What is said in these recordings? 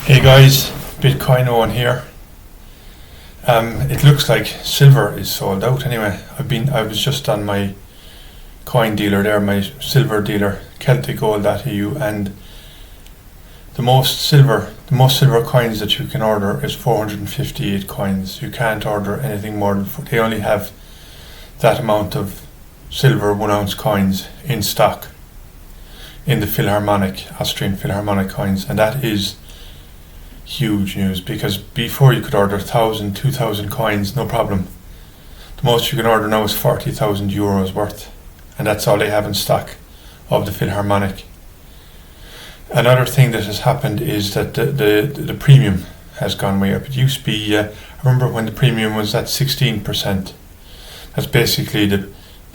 Hey guys, Bitcoin Owen here. It looks like silver is sold out anyway. I was just on my coin dealer there, my silver dealer, celticgold.eu, and the most silver coins that you can order is 458 coins. You can't order anything more than they only have that amount of silver 1 ounce coins in stock in the Austrian Philharmonic coins, and that is huge news, because before you could order 1,000, 2,000 coins, no problem. The most you can order now is 40,000 euros worth, and that's all they have in stock of the Philharmonic. Another thing that has happened is that the premium has gone way up. It used to be, I remember when the premium was at 16%. That's basically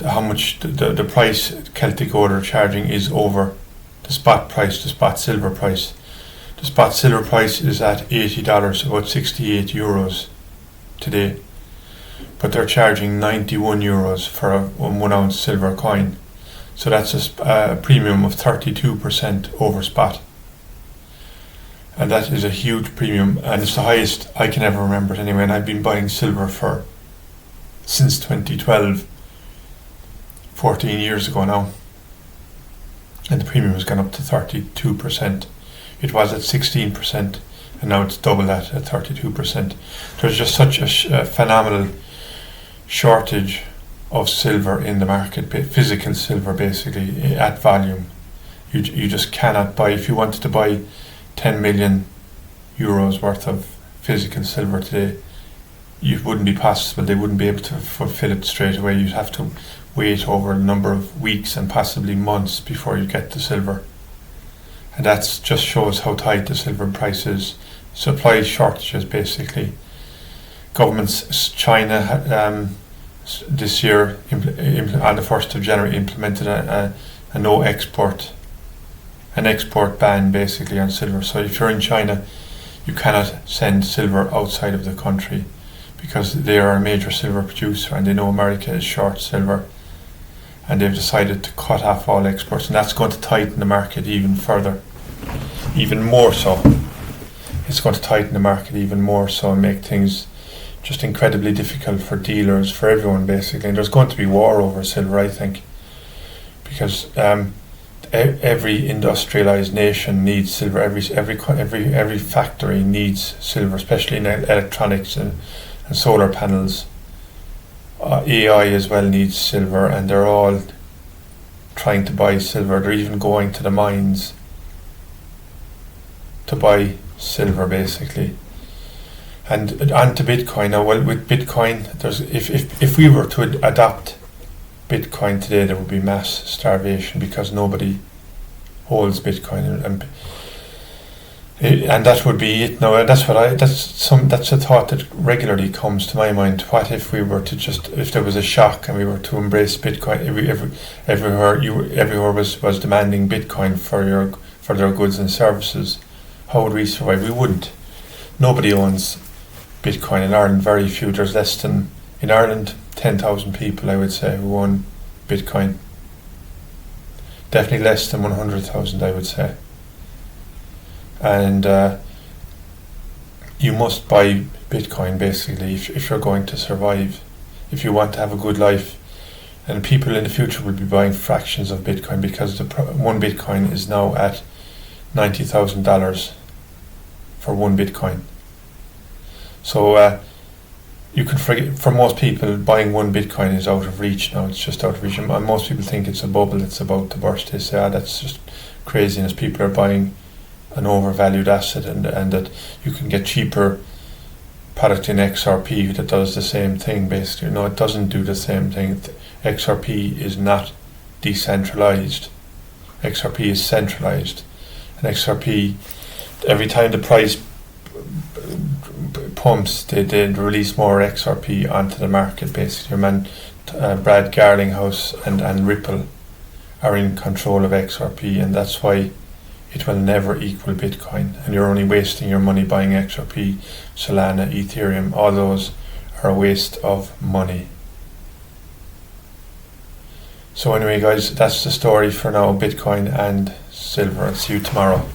how much the price Celtic Gold are charging is over the spot price, the spot silver price. The spot silver price is at $80, about 68 euros today, but they're charging 91 euros for a 1 ounce silver coin. So that's a premium of 32% over spot, and that is a huge premium, and it's the highest I can ever remember it anyway. And I've been buying silver since 2012, 14 years ago now, and the premium has gone up to 32%. It was at 16%, and now it's double that at 32%. There's just such a phenomenal shortage of silver in the market, physical silver basically, at volume. You just cannot buy. If you wanted to buy 10 million euros worth of physical silver today, it wouldn't be possible. They wouldn't be able to fulfill it straight away. You'd have to wait over a number of weeks and possibly months before you get the silver. And that just shows how tight the silver price is. Supply shortages basically. Governments, China this year on the 1st of January implemented an export ban basically on silver. So if you're in China, you cannot send silver outside of the country, because they are a major silver producer and they know America is short silver, and they've decided to cut off all exports, and that's going to tighten the market even further, even more so. It's going to tighten the market even more so and make things just incredibly difficult for dealers, for everyone basically. And there's going to be war over silver, I think, because every industrialized nation needs silver. Every factory needs silver, especially in electronics and solar panels. AI as well needs silver, and they're all trying to buy silver. They're even going to the mines to buy silver basically. And onto Bitcoin now. Well, with Bitcoin, if we were to adopt Bitcoin today, there would be mass starvation, because nobody holds Bitcoin, and that would be it. Now that's a thought that regularly comes to my mind. What if we were to if there was a shock and we were to embrace Bitcoin? Everywhere was demanding Bitcoin for their goods and services. How would we survive? We wouldn't. Nobody owns Bitcoin in Ireland. Very few. There's less than, in Ireland, 10,000 people, I would say, who own Bitcoin. Definitely less than 100,000, I would say. And you must buy Bitcoin basically if you're going to survive, if you want to have a good life. And people in the future will be buying fractions of Bitcoin, because one Bitcoin is now at $90,000 for one Bitcoin. So you can forget. For most people, buying one Bitcoin is out of reach now. It's just out of reach. And most people think it's a bubble that's about to burst. They say, that's just craziness. People are buying an overvalued asset, and that you can get cheaper product in XRP that does the same thing basically. No, it doesn't do the same thing. XRP is not decentralized. XRP is centralized. And XRP, every time the price pumps, they release more XRP onto the market basically. Your man Brad Garlinghouse and Ripple are in control of XRP, and that's why it will never equal Bitcoin, and you're only wasting your money buying XRP, Solana, Ethereum. All those are a waste of money. So anyway guys, that's the story for now, Bitcoin and silver. I'll see you tomorrow.